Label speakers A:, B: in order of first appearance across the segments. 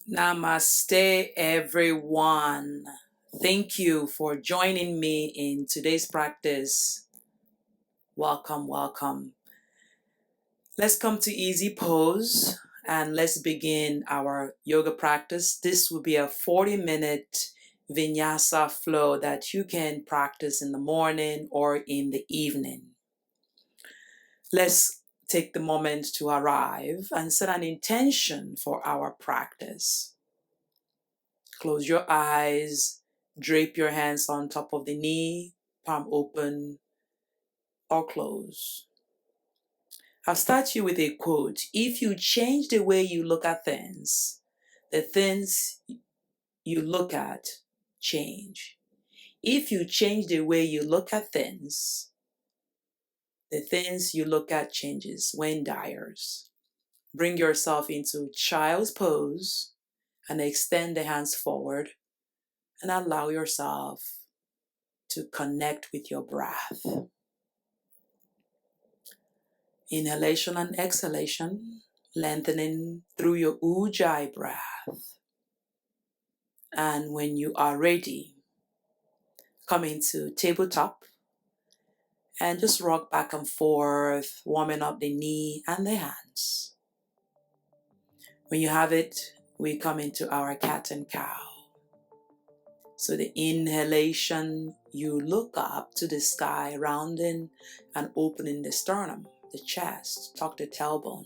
A: Namaste everyone. Thank you for joining me in today's practice. Welcome, welcome. Let's come to easy pose and let's begin our yoga practice. This will be a 40-minute Vinyasa flow that you can practice in the morning or in the evening. Let's take the moment to arrive and set an intention for our practice. Close your eyes, drape your hands on top of the knee, palm open or close. I'll start you with a quote. If you change the way you look at things, the things you look at change. If you change the way you look at things, the things you look at changes. Wayne Dyers. Bring yourself into child's pose and extend the hands forward and allow yourself to connect with your breath. Inhalation and exhalation, lengthening through your Ujjayi breath. And when you are ready, come into tabletop and just rock back and forth, warming up the knee and the hands. When you have it, we come into our cat and cow. So the inhalation, you look up to the sky, rounding and opening the sternum, the chest, tuck the tailbone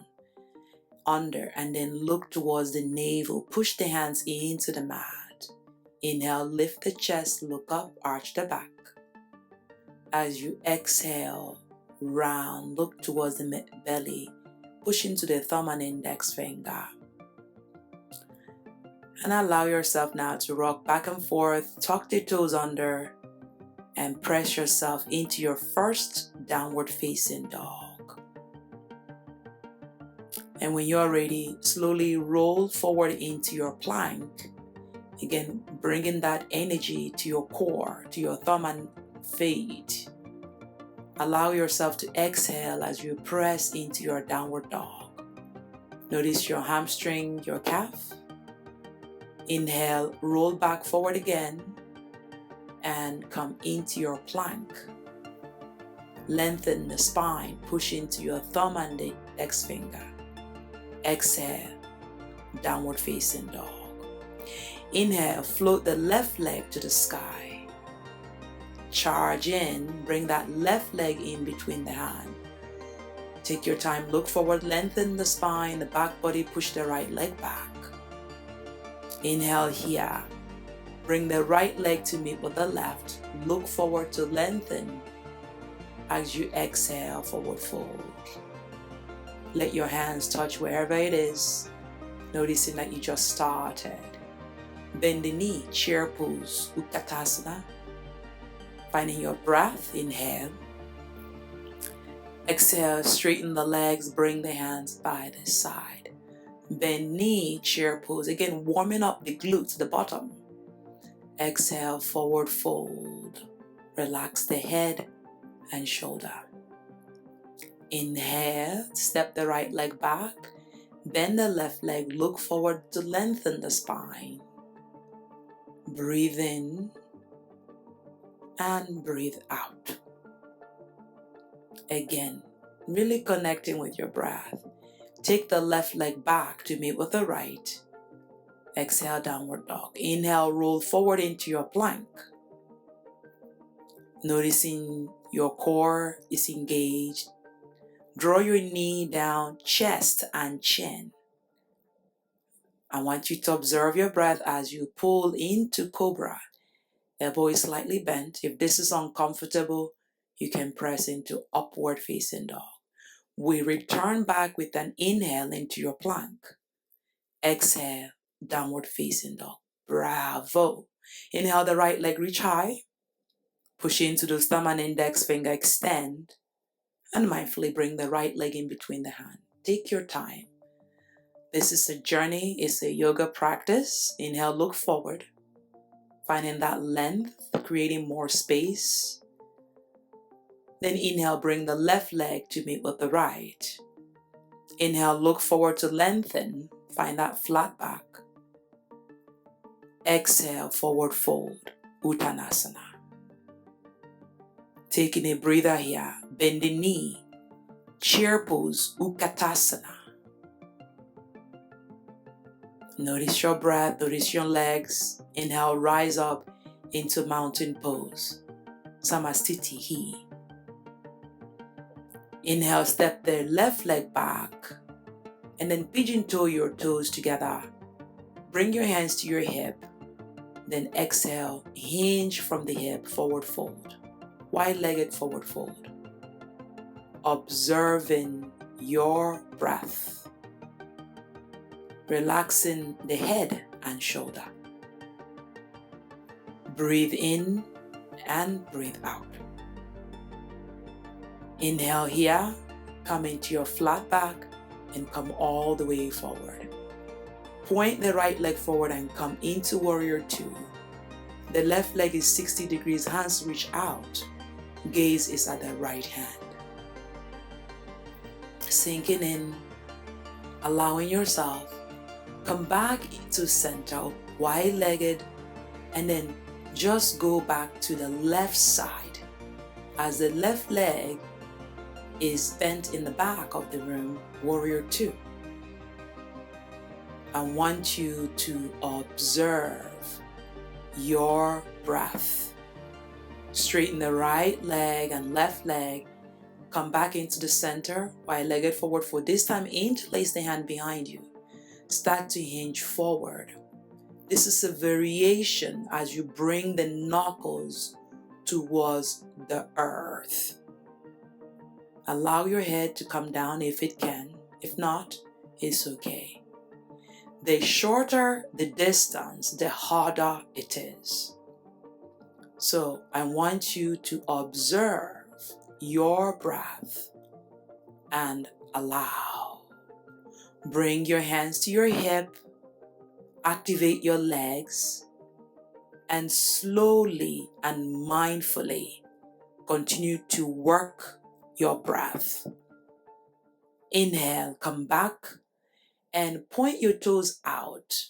A: under, and then look towards the navel. Push the hands into the mat. Inhale, lift the chest, look up, arch the back. As you exhale, round, look towards the belly, push into the thumb and index finger. And allow yourself now to rock back and forth, tuck the toes under, and press yourself into your first downward facing dog. And when you're ready, slowly roll forward into your plank. Again, bringing that energy to your core, to your thumb and feet. Allow yourself to exhale as you press into your downward dog. Notice your hamstring, your calf. Inhale, roll back forward again and come into your plank. Lengthen the spine, push into your thumb and the index finger. Exhale, downward facing dog. Inhale, float the left leg to the sky. Charge in, bring that left leg in between the hand. Take your time, look forward, lengthen the spine, the back body, push the right leg back. Inhale here. Bring the right leg to meet with the left. Look forward to lengthen as you exhale, forward fold. Let your hands touch wherever it is, noticing that you just started. Bend the knee, chair pose, Utkatasana. Finding your breath, inhale. Exhale, straighten the legs, bring the hands by the side. Bend knee, chair pose. Again, warming up the glutes, the bottom. Exhale, forward fold. Relax the head and shoulder. Inhale, step the right leg back. Bend the left leg, look forward to lengthen the spine. Breathe in and breathe out. Again, really connecting with your breath. Take the left leg back to meet with the right. Exhale, downward dog. Inhale, roll forward into your plank. Noticing your core is engaged. Draw your knee down, chest and chin. I want you to observe your breath as you pull into cobra. Elbow is slightly bent. If this is uncomfortable, you can press into upward facing dog. We return back with an inhale into your plank. Exhale, downward facing dog. Bravo. Inhale, the right leg reach high. Push into those thumb and index finger, extend. And mindfully bring the right leg in between the hand. Take your time. This is a journey, it's a yoga practice. Inhale, look forward. Finding that length, creating more space. Then inhale, bring the left leg to meet with the right. Inhale, look forward to lengthen. Find that flat back. Exhale, forward fold, Uttanasana. Taking a breather here, bend the knee, chair pose, Utkatasana. Notice your breath, notice your legs. Inhale, rise up into mountain pose, Samastitihi. Inhale, step the left leg back, and then pigeon toe your toes together. Bring your hands to your hip, then exhale, hinge from the hip, forward fold, wide-legged forward fold. Observing your breath, relaxing the head and shoulder. Breathe in and breathe out. Inhale here, come into your flat back and come all the way forward. Point the right leg forward and come into Warrior Two. The left leg is 60 degrees, hands reach out. Gaze is at the right hand. Sinking in, allowing yourself, come back to center, wide-legged, and then just go back to the left side as the left leg is bent in the back of the room, Warrior Two. I want you to observe your breath. Straighten the right leg and left leg. Come back into the center, wide-legged forward fold. This time, interlace the hand behind you. Start to hinge forward. This is a variation as you bring the knuckles towards the earth. Allow your head to come down if it can. If not, it's okay. The shorter the distance, the harder it is. So I want you to observe your breath and allow. Bring your hands to your hip, activate your legs, and slowly and mindfully continue to work your breath. Inhale, come back and point your toes out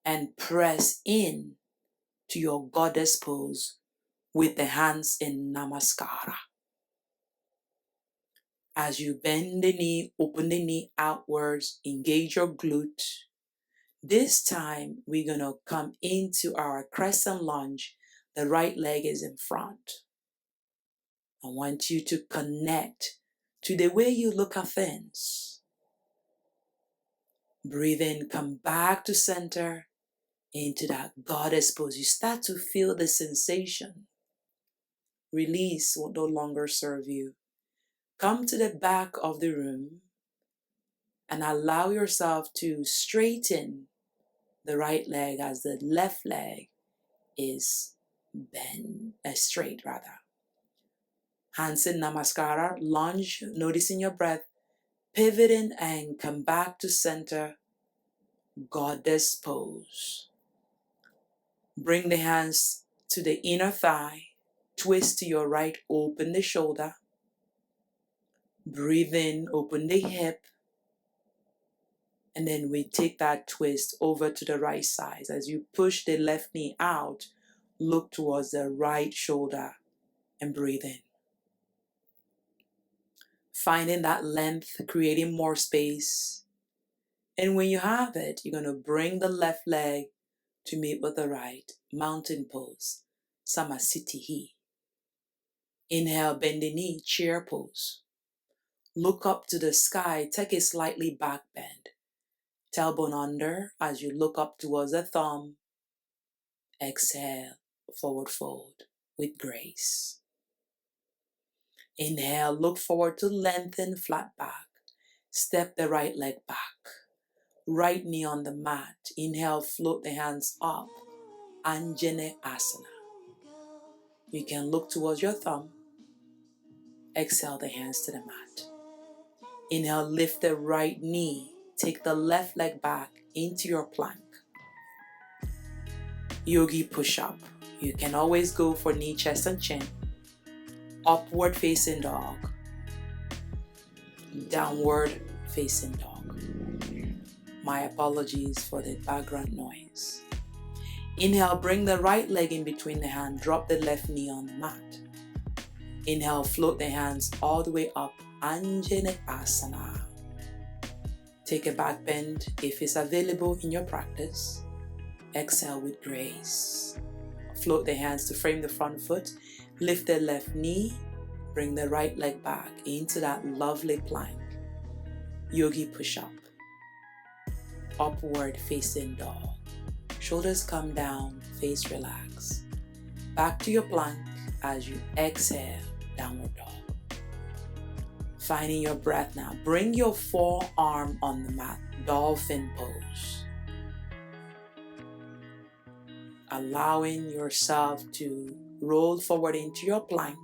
A: and press in to your goddess pose with the hands in Namaskara. As you bend the knee, open the knee outwards, engage your glute. This time, we're going to come into our crescent lunge. The right leg is in front. I want you to connect to the way you look at things. Breathe in, come back to center, into that goddess pose. You start to feel the sensation. Release what no longer serve you. Come to the back of the room and allow yourself to straighten the right leg as the left leg is straight rather. Hands in Namaskara, lunge, noticing your breath, pivoting and come back to center, goddess pose. Bring the hands to the inner thigh, twist to your right, open the shoulder. Breathe in, open the hip. And then we take that twist over to the right side. As you push the left knee out, look towards the right shoulder and breathe in. Finding that length, creating more space. And when you have it, you're going to bring the left leg to meet with the right. Mountain pose, Samasthiti. Inhale, bend the knee, chair pose. Look up to the sky, take a slightly back bend. Tailbone under as you look up towards the thumb. Exhale, forward fold with grace. Inhale, look forward to lengthen, flat back. Step the right leg back. Right knee on the mat. Inhale, float the hands up. Anjane Asana. You can look towards your thumb. Exhale the hands to the mat. Inhale, lift the right knee. Take the left leg back into your plank. Yogi push-up. You can always go for knee, chest, and chin. Upward facing dog. Downward facing dog. My apologies for the background noise. Inhale, bring the right leg in between the hand, drop the left knee on the mat. Inhale, float the hands all the way up, Anjana Asana. Take a back bend if it's available in your practice. Exhale with grace. Float the hands to frame the front foot. Lift the left knee. Bring the right leg back into that lovely plank. Yogi push-up. Upward facing dog. Shoulders come down, face relax. Back to your plank as you exhale, downward dog. Finding your breath now. Bring your forearm on the mat, dolphin pose. Allowing yourself to roll forward into your plank.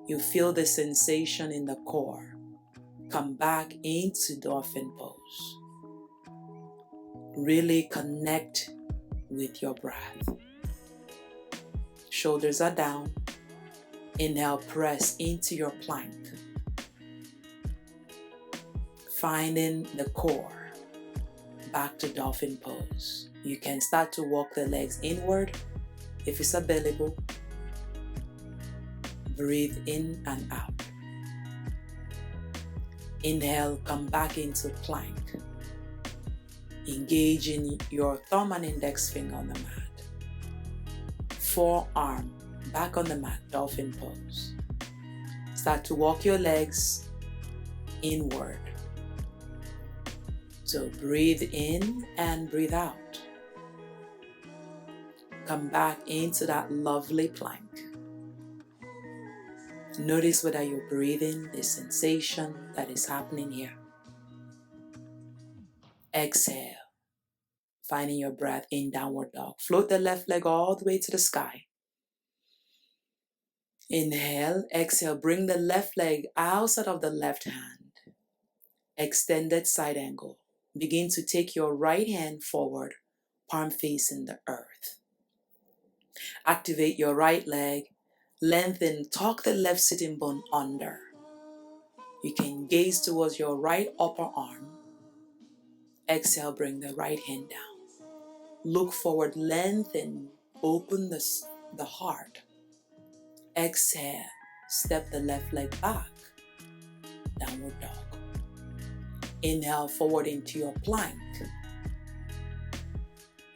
A: You feel the sensation in the core. Come back into dolphin pose. Really connect with your breath. Shoulders are down. Inhale, press into your plank. Finding the core. Back to dolphin pose. You can start to walk the legs inward if it's available. Breathe in and out. Inhale, come back into plank. Engaging your thumb and index finger on the mat. Forearm back on the mat, dolphin pose. Start to walk your legs inward. So breathe in and breathe out. Come back into that lovely plank. Notice whether you're breathing, the sensation that is happening here. Exhale. Finding your breath in downward dog. Float the left leg all the way to the sky. Inhale, exhale, bring the left leg outside of the left hand. Extended side angle. Begin to take your right hand forward, palm facing the earth. Activate your right leg. Lengthen, tuck the left sitting bone under. You can gaze towards your right upper arm. Exhale, bring the right hand down. Look forward, lengthen, open the heart. Exhale, step the left leg back, downward dog. Inhale forward into your plank.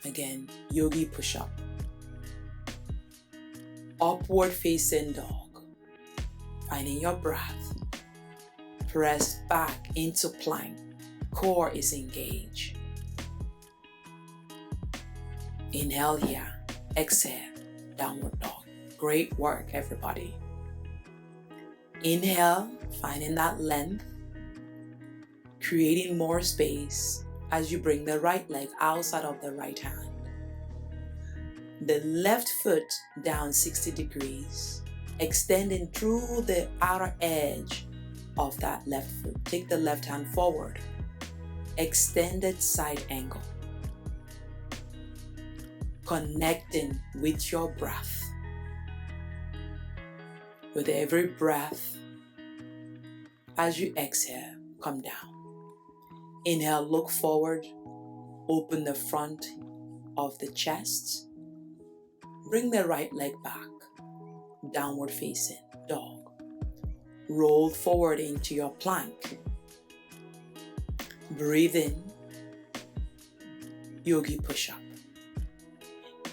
A: Again, yogi push-up. Upward facing dog. Finding your breath. Press back into plank. Core is engaged. Inhale here. Exhale, downward dog. Great work, everybody. Inhale, finding that length. Creating more space as you bring the right leg outside of the right hand. The left foot down 60 degrees, extending through the outer edge of that left foot. Take the left hand forward. Extended side angle. Connecting with your breath. With every breath, as you exhale, come down. Inhale, look forward. Open the front of the chest. Bring the right leg back. Downward facing dog. Roll forward into your plank. Breathe in. Yogi push-up.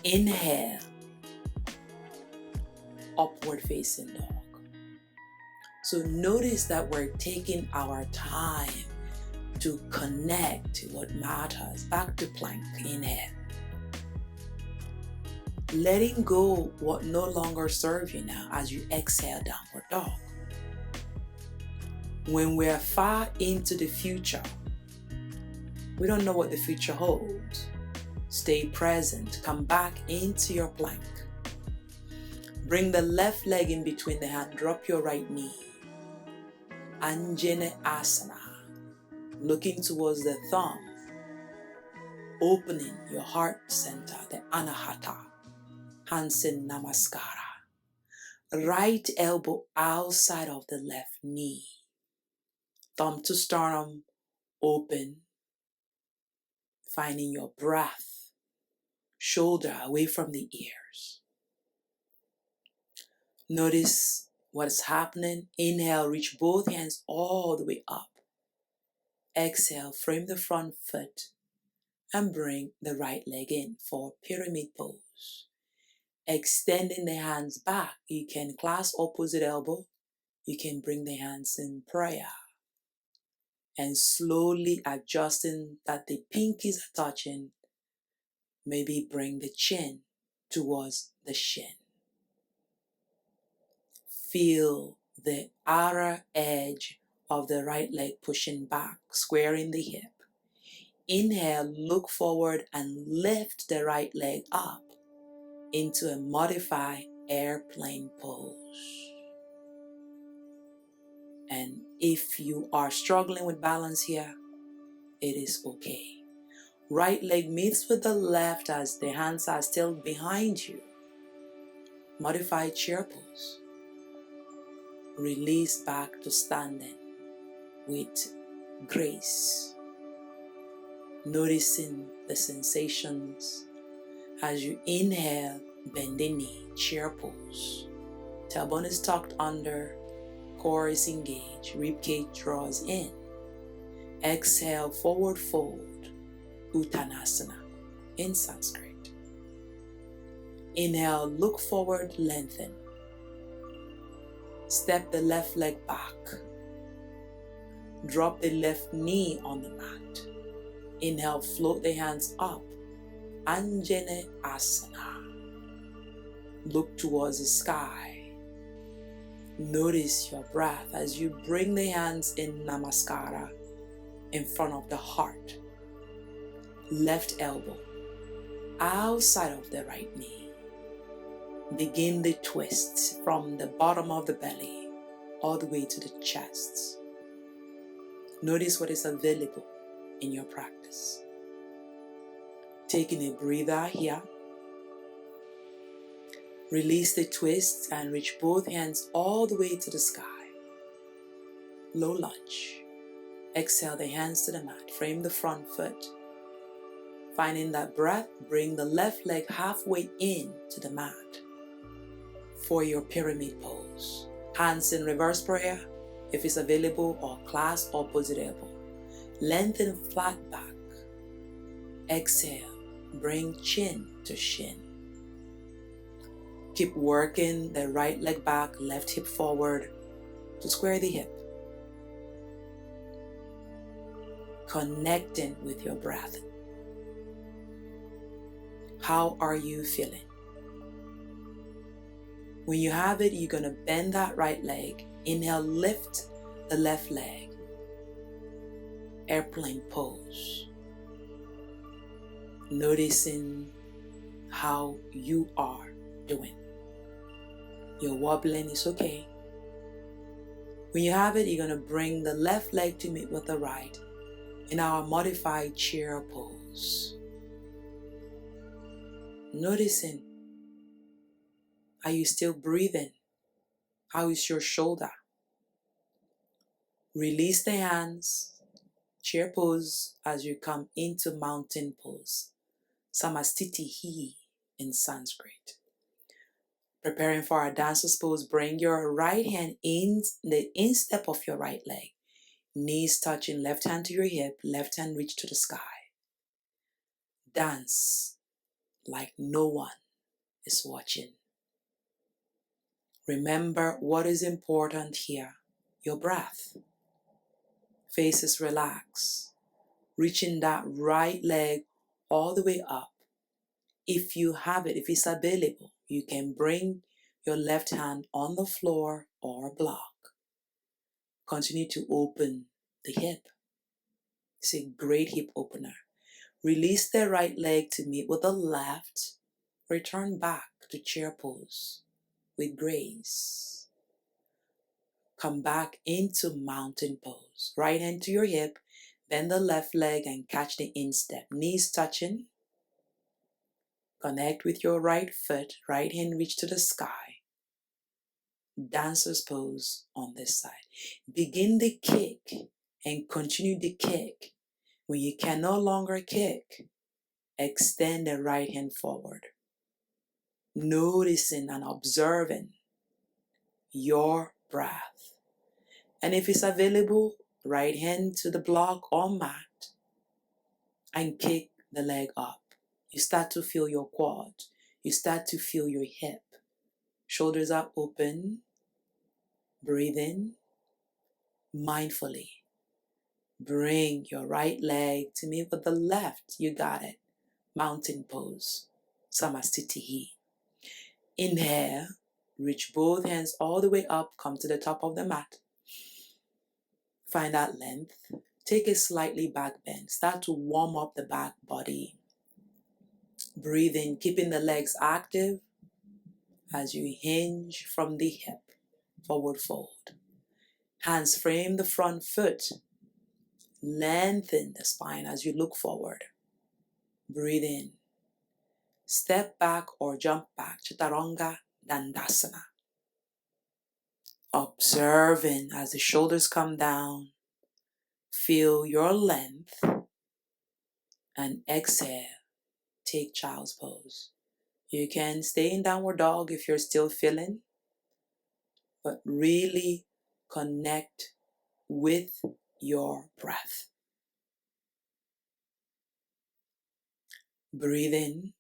A: Inhale. Upward facing dog. So notice that we're taking our time to connect to what matters. Back to plank. Inhale. Letting go what no longer serves you now as you exhale, downward dog. When we're far into the future, we don't know what the future holds. Stay present. Come back into your plank. Bring the left leg in between the hand. Drop your right knee. Anjana Asana. Looking towards the thumb. Opening your heart center, the Anahata. Hansen Namaskara. Right elbow outside of the left knee. Thumb to sternum. Open. Finding your breath. shoulder away from the ears. Notice what is happening. Inhale, reach both hands all the way up. Exhale, frame the front foot and bring the right leg in for pyramid pose. Extending the hands back, you can clasp opposite elbow. You can bring the hands in prayer. And slowly adjusting that the pinkies are touching. Maybe bring the chin towards the shin. Feel the outer edge of the right leg pushing back, squaring the hip. Inhale, look forward and lift the right leg up into a modified airplane pose. And if you are struggling with balance here, it is okay. Right leg meets with the left as the hands are still behind you. Modified chair pose. Release back to standing with grace. Noticing the sensations as you inhale, bend the knee, chair pose. Tailbone is tucked under, core is engaged, ribcage draws in. Exhale, forward fold, Uttanasana in Sanskrit. Inhale, look forward, lengthen. Step the left leg back. Drop the left knee on the mat. Inhale, float the hands up. Anjana Asana. Look towards the sky. Notice your breath as you bring the hands in Namaskara in front of the heart. Left elbow outside of the right knee. Begin the twist from the bottom of the belly all the way to the chest. Notice what is available in your practice. Taking a breather here. Release the twist and reach both hands all the way to the sky. Low lunge. Exhale the hands to the mat. Frame the front foot. Finding that breath, bring the left leg halfway in to the mat for your pyramid pose. Hands in reverse prayer if it's available, or clasp opposite elbow. Lengthen flat back. Exhale, bring chin to shin. Keep working the right leg back, left hip forward to square the hip. Connecting with your breath. How are you feeling? When you have it, you're going to bend that right leg. Inhale, lift the left leg. Airplane pose. Noticing how you are doing. You're wobbling, it's okay. When you have it, you're going to bring the left leg to meet with the right in our modified chair pose. Noticing, are you still breathing? How is your shoulder? Release the hands, chair pose as you come into mountain pose. Samastitihi in Sanskrit. Preparing for our dancer's pose, bring your right hand in the instep of your right leg. Knees touching, left hand to your hip, left hand reach to the sky. Dance like no one is watching. Remember what is important here, your breath. Face is relaxed. Reaching that right leg all the way up. If you have it, if it's available, you can bring your left hand on the floor or block. Continue to open the hip. It's a great hip opener. Release the right leg to meet with the left. Return back to chair pose with grace. Come back into mountain pose. Right hand to your hip. Bend the left leg and catch the instep. Knees touching. Connect with your right foot. Right hand reach to the sky. Dancer's pose on this side. Begin the kick and continue the kick. When you can no longer kick, Extend the right hand forward, noticing and observing your breath. And if it's available, right hand to the block or mat and kick the leg up. You start to feel your quad. You start to feel your hip. Shoulders are open. Breathe in mindfully. Bring your right leg to meet with the left. You got it. Mountain pose. Samastitihi. Inhale. Reach both hands all the way up. Come to the top of the mat. Find that length. Take a slightly back bend. Start to warm up the back body. Breathe in, keeping the legs active as you hinge from the hip. Forward fold. Hands frame the front foot. Lengthen the spine as you look forward. Breathe in. Step back or jump back. Chaturanga Dandasana. Observing as the shoulders come down. Feel your length. And exhale. Take child's pose. You can stay in downward dog if you're still feeling. But really connect with your breath. Breathe in.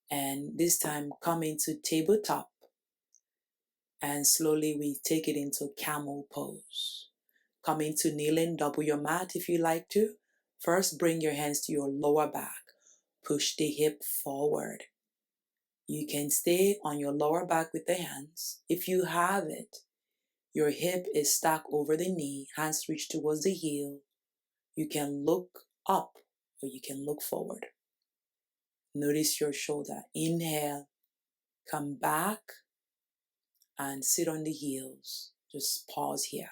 A: And this time come into tabletop. And slowly we take it into camel pose. Come into kneeling, double your mat if you like to. First, bring your hands to your lower back. Push the hip forward. You can stay on your lower back with the hands. If you have it, your hip is stuck over the knee, hands reach towards the heel. You can look up or you can look forward. Notice your shoulder. Inhale, come back and sit on the heels. Just pause here.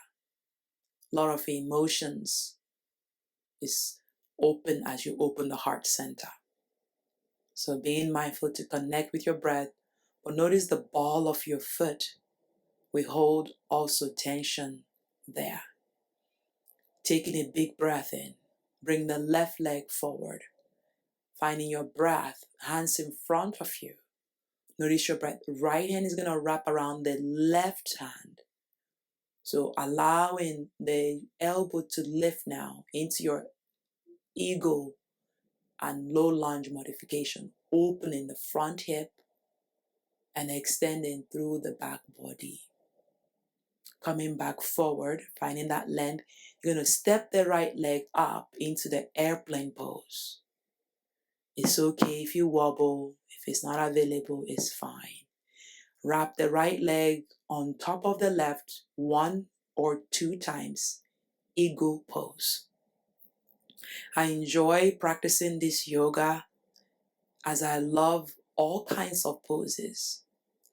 A: A lot of emotions is open as you open the heart center. So being mindful to connect with your breath, but notice the ball of your foot. We hold also tension there. Taking a big breath in. Bring the left leg forward. Finding your breath, hands in front of you. Notice your breath. Right hand is going to wrap around the left hand. So allowing the elbow to lift now into your eagle and low lunge modification. Opening the front hip and extending through the back body. Coming back forward, finding that length. You're going to step the right leg up into the airplane pose. It's okay if you wobble. If it's not available, it's fine. Wrap the right leg on top of the left 1 or 2 times. Eagle pose. I enjoy practicing this yoga as I love all kinds of poses,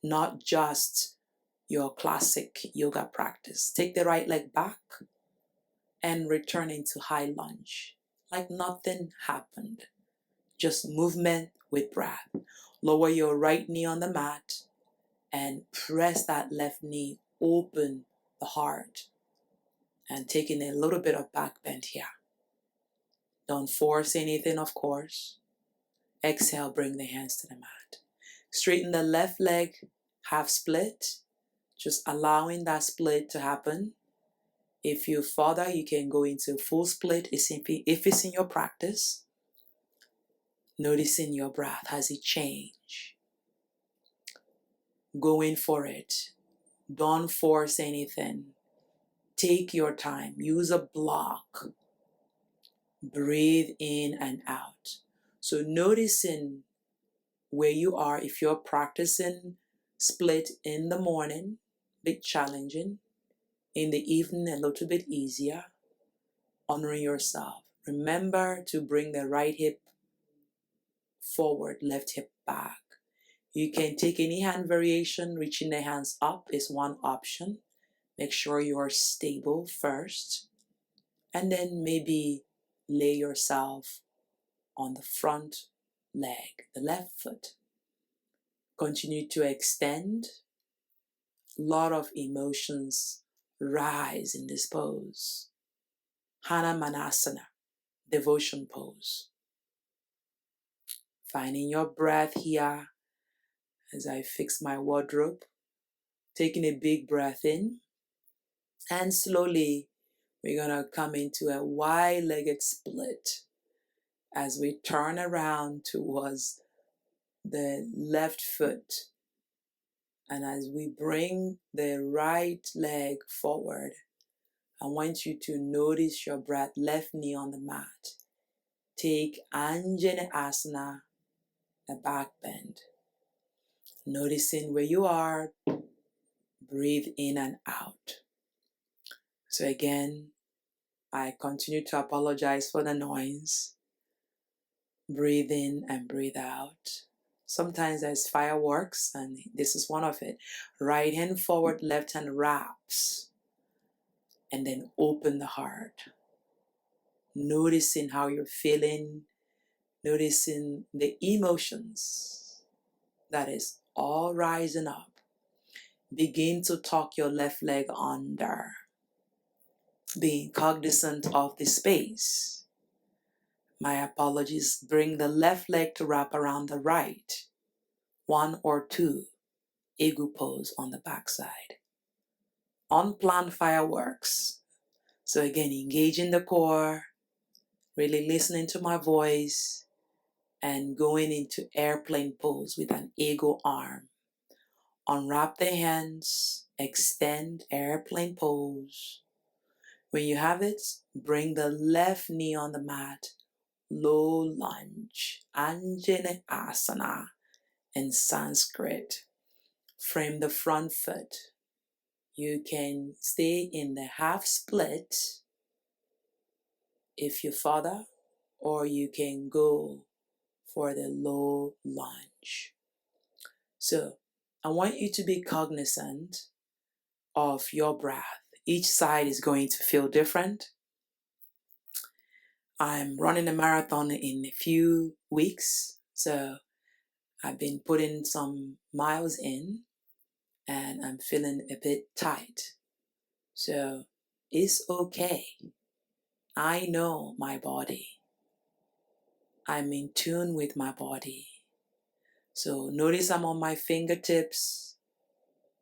A: not just your classic yoga practice. Take the right leg back and return into high lunge like nothing happened. Just movement with breath. Lower your right knee on the mat and press that left knee, open the heart, and taking a little bit of back bend here. Don't force anything, of course. Exhale, bring the hands to the mat. Straighten the left leg, half split, just allowing that split to happen. If you further, you can go into full split if it's in your practice. Noticing your breath, has it changed? Going for it. Don't force anything. Take your time. Use a block. Breathe in and out. So noticing where you are, if you're practicing split in the morning, bit challenging. In the evening, a little bit easier. Honoring yourself. Remember to bring the right hip forward, left hip back. You can take any hand variation. Reaching the hands up is one option. Make sure you are stable first. And then maybe lay yourself on the front leg, the left foot. Continue to extend. A lot of emotions rise in this pose. Hanumanasana, devotion pose. Finding your breath here as I fix my wardrobe. Taking a big breath in. And slowly we're going to come into a wide-legged split as we turn around towards the left foot. And as we bring the right leg forward, I want you to notice your breath, left knee on the mat. Take Anjana Asana, a back bend. Noticing where you are, breathe in and out. So again, I continue to apologize for the noise. Breathe in and breathe out. Sometimes there's fireworks, and this is one of it. Right hand forward, left hand wraps, and then open the heart. Noticing how you're feeling, noticing the emotions that is all rising up. Begin to tuck your left leg under, being cognizant of the space. My apologies. Bring the left leg to wrap around the right. 1 or 2 egu pose on the backside. Unplanned fireworks. So again, engaging the core, really listening to my voice, and going into airplane pose with an ego arm. Unwrap the hands, extend airplane pose. When you have it, bring the left knee on the mat, low lunge, Anjana Asana in Sanskrit. Frame the front foot. You can stay in the half split if you father, or you can go for the low lunge. So I want you to be cognizant of your breath. Each side is going to feel different. I'm running a marathon in a few weeks, so I've been putting some miles in and I'm feeling a bit tight. So it's okay. I know my body. I'm in tune with my body. So notice I'm on my fingertips.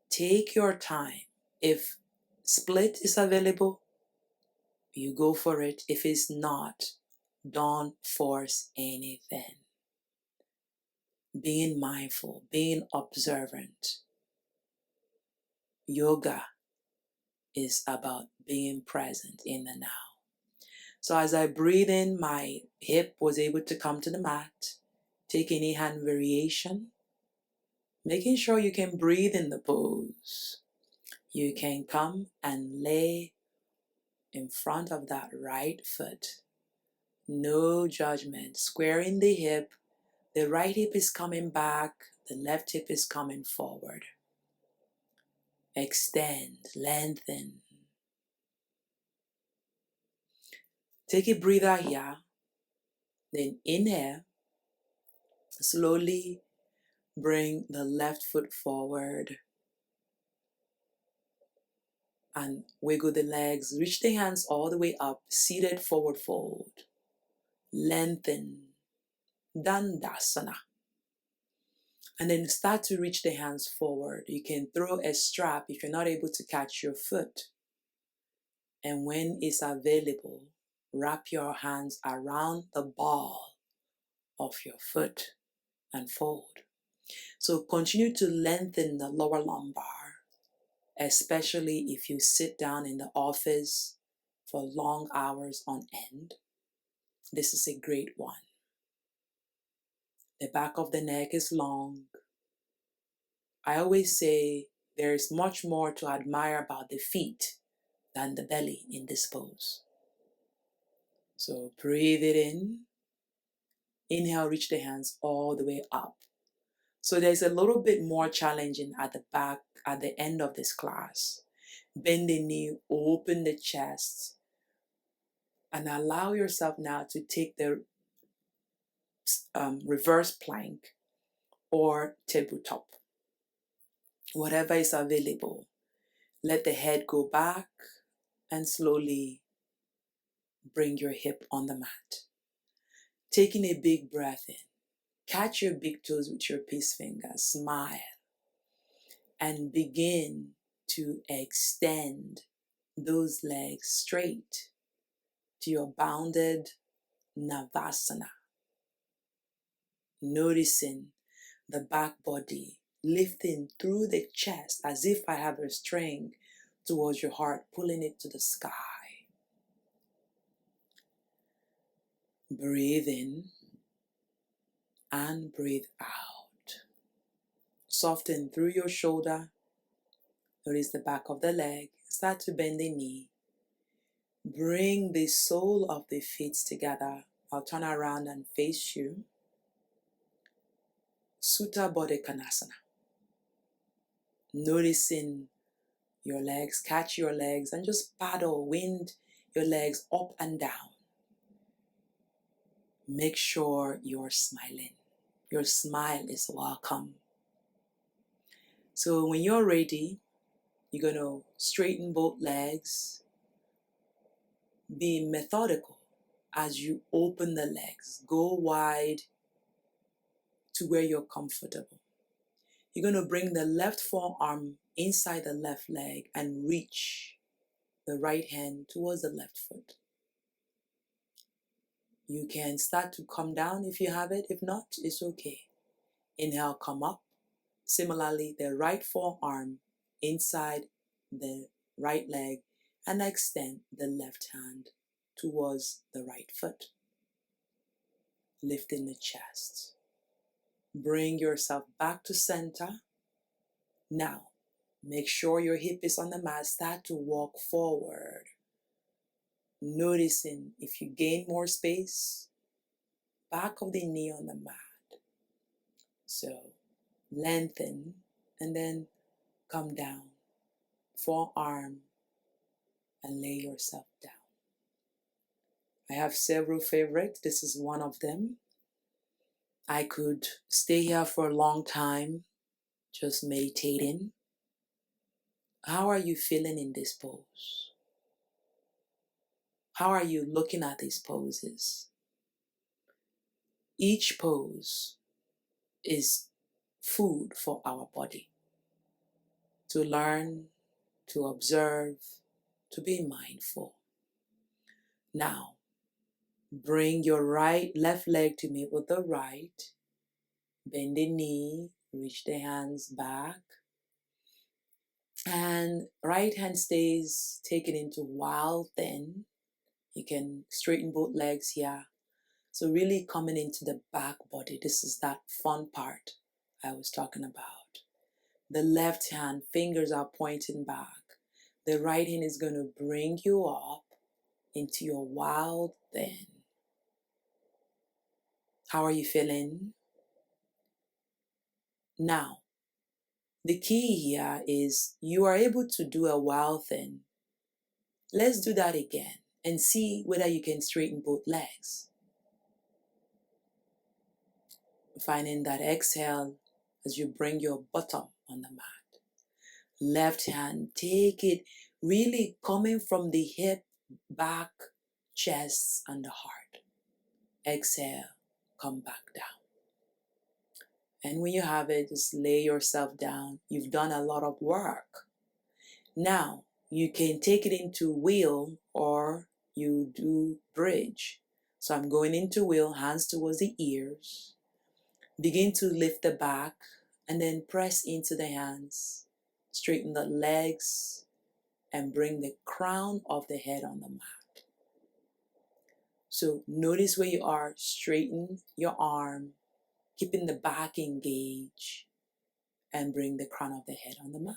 A: Take your time. If split is available, you go for it. If it's not, don't force anything. Being mindful, being observant. Yoga is about being present in the now. So as I breathe in, my hip was able to come to the mat. Take any hand variation. Making sure you can breathe in the pose. You can come and lay in front of that right foot. No judgment. Squaring the hip. The right hip is coming back. The left hip is coming forward. Extend, lengthen. Take a breather here. Then inhale. Slowly bring the left foot forward. And wiggle the legs. Reach the hands all the way up. Seated forward fold. Lengthen. Dandasana. And then start to reach the hands forward. You can throw a strap if you're not able to catch your foot. And when it's available, wrap your hands around the ball of your foot and fold. So continue to lengthen the lower lumbar, especially if you sit down in the office for long hours on end. This is a great one. The back of the neck is long. I always say there is much more to admire about the feet than the belly in this pose. So breathe it in. Inhale, reach the hands all the way up. So there's a little bit more challenging at the back, at the end of this class. Bend the knee, open the chest, and allow yourself now to take the reverse plank or tabletop. Whatever is available. Let the head go back and slowly bring your hip on the mat. Taking a big breath in. catch your big toes with your peace finger, smile, and begin to extend those legs straight to your bounded Navasana. Noticing the back body lifting through the chest as if I have a string towards your heart, pulling it to the sky. Breathe in and breathe out. Soften through your shoulder. Notice the back of the leg. Start to bend the knee. Bring the sole of the feet together. I'll turn around and face you. Sutta Baddha Konasana. Noticing your legs, catch your legs and just paddle, wind your legs up and down. Make sure you're smiling. Your smile is welcome. So when you're ready, you're going to straighten both legs. Be methodical as you open the legs. Go wide to where you're comfortable. You're going to bring the left forearm inside the left leg and reach the right hand towards the left foot. You can start to come down if you have it. If not, it's okay. Inhale, come up. Similarly, the right forearm inside the right leg and extend the left hand towards the right foot. Lifting the chest. Bring yourself back to center. Now, make sure your hip is on the mat. Start to walk forward. Noticing if you gain more space, back of the knee on the mat. So, lengthen and then come down. Forearm and lay yourself down. I have several favorites. This is one of them. I could stay here for a long time, just meditating. How are you feeling in this pose? How are you looking at these poses? Each pose is food for our body. To learn, to observe, to be mindful. Now, bring your left leg to meet with the right. Bend the knee, reach the hands back. And right hand stays taken into wild thin. You can straighten both legs here. So really coming into the back body. This is that fun part I was talking about. The left hand, fingers are pointing back. The right hand is going to bring you up into your wild thin. How are you feeling? Now, the key here is you are able to do a wild thin. Let's do that again and see whether you can straighten both legs. Finding that exhale as you bring your bottom on the mat. Left hand, take it really coming from the hip, back, chest, and the heart. Exhale, come back down. And when you have it, just lay yourself down. You've done a lot of work. Now, you can take it into wheel or you do bridge. So I'm going into wheel, hands towards the ears. Begin to lift the back and then press into the hands. Straighten the legs and bring the crown of the head on the mat. So notice where you are. Straighten your arm, keeping the back engaged, and bring the crown of the head on the mat.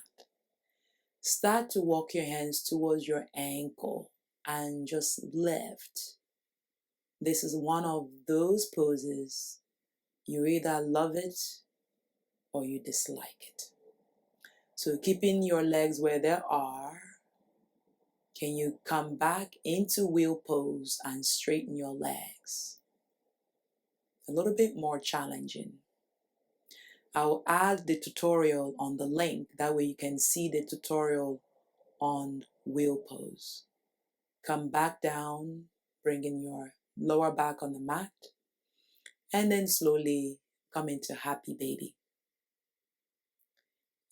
A: Start to walk your hands towards your ankle and just lift. This is one of those poses you either love it or you dislike it. So keeping your legs where they are, can you come back into wheel pose and straighten your legs? A little bit more challenging. I'll add the tutorial on the link. That way you can see the tutorial on wheel pose. Come back down, bringing your lower back on the mat. And then slowly come into happy baby.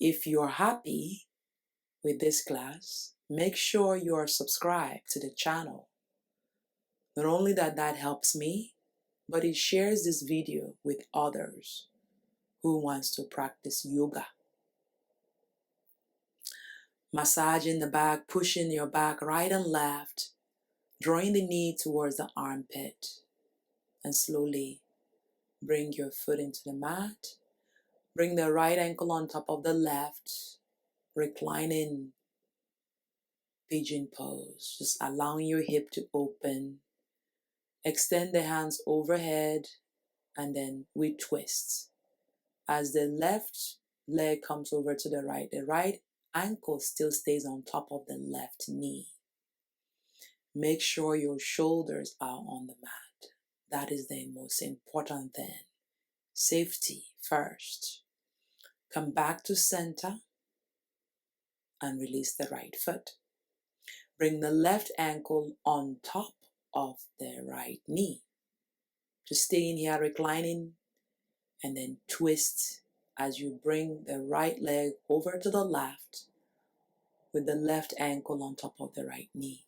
A: If you're happy with this class, make sure you are subscribed to the channel. Not only that helps me, but it shares this video with others who wants to practice yoga. Massaging the back, pushing your back right and left, drawing the knee towards the armpit, and slowly bring your foot into the mat. Bring the right ankle on top of the left, reclining pigeon pose, just allowing your hip to open. Extend the hands overhead, and then we twist. As the left leg comes over to the right ankle still stays on top of the left knee. Make sure your shoulders are on the mat. That is the most important thing. Safety first. Come back to center and release the right foot. Bring the left ankle on top of the right knee. Just stay in here reclining, and then twist as you bring the right leg over to the left with the left ankle on top of the right knee.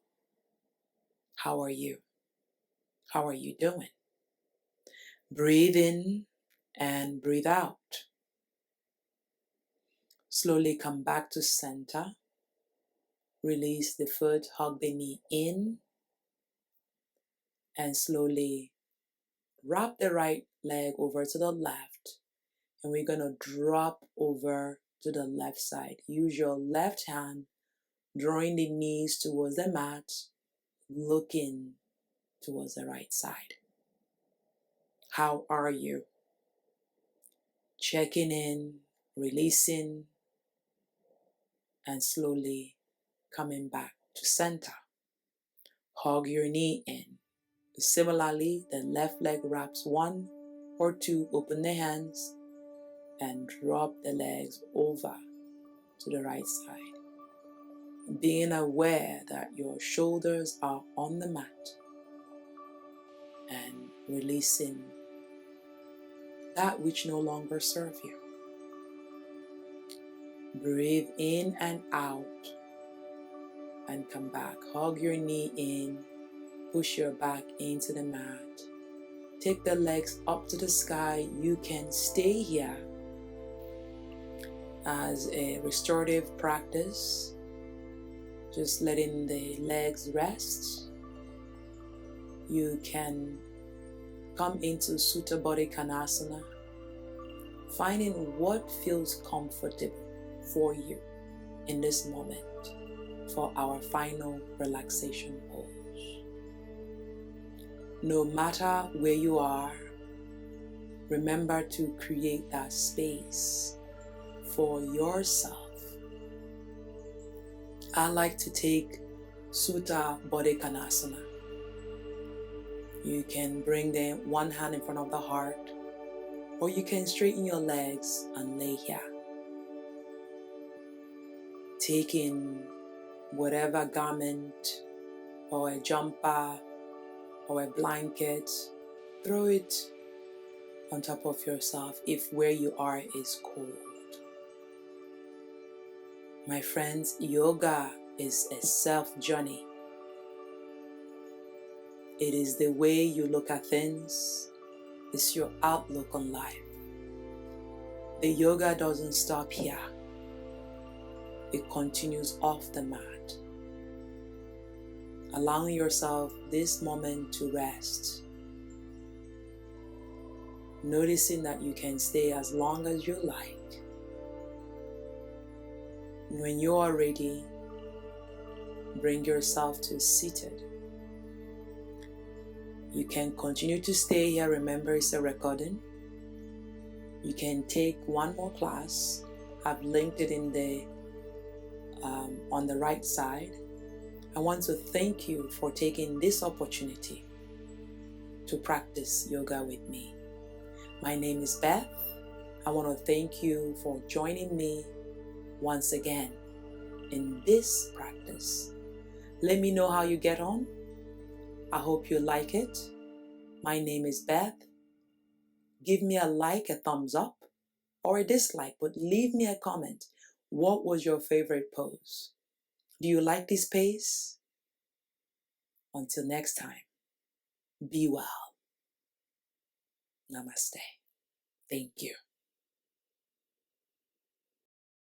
A: How are you? How are you doing? Breathe in and breathe out. Slowly come back to center. Release the foot, hug the knee in, and slowly wrap the right leg over to the left, and we're going to drop over to the left side. Use your left hand, drawing the knees towards the mat, looking towards the right side. How are you? Checking in, releasing, and slowly coming back to center. Hug your knee in. Similarly, the left leg wraps one or two, open the hands, and drop the legs over to the right side. Being aware that your shoulders are on the mat and releasing that which no longer serve you. Breathe in and out and come back. Hug your knee in, push your back into the mat. Take the legs up to the sky. You can stay here as a restorative practice, just letting the legs rest. You can come into Sutta Baddha Konasana, finding what feels comfortable for you in this moment for our final relaxation pose. No matter where you are, remember to create that space for yourself. I like to take Sutta Baddha Konasana. You can bring one hand in front of the heart, or you can straighten your legs and lay here. Taking whatever garment or a jumper or a blanket, throw it on top of yourself if where you are is cold. My friends, yoga is a self-journey. It is the way you look at things. It's your outlook on life. The yoga doesn't stop here. It continues off the mat. Allowing yourself this moment to rest. Noticing that you can stay as long as you like. When you are ready, bring yourself to seated. You can continue to stay here. Remember, it's a recording. You can take one more class. I've linked it in the on the right side. I want to thank you for taking this opportunity to practice yoga with me. My name is Beth. I want to thank you for joining me once again in this practice. Let me know how you get on. I hope you like it. My name is Beth. Give me a like, a thumbs up, or a dislike, but leave me a comment. What was your favorite pose? Do you like this pace? Until next time, be well. Namaste. Thank you.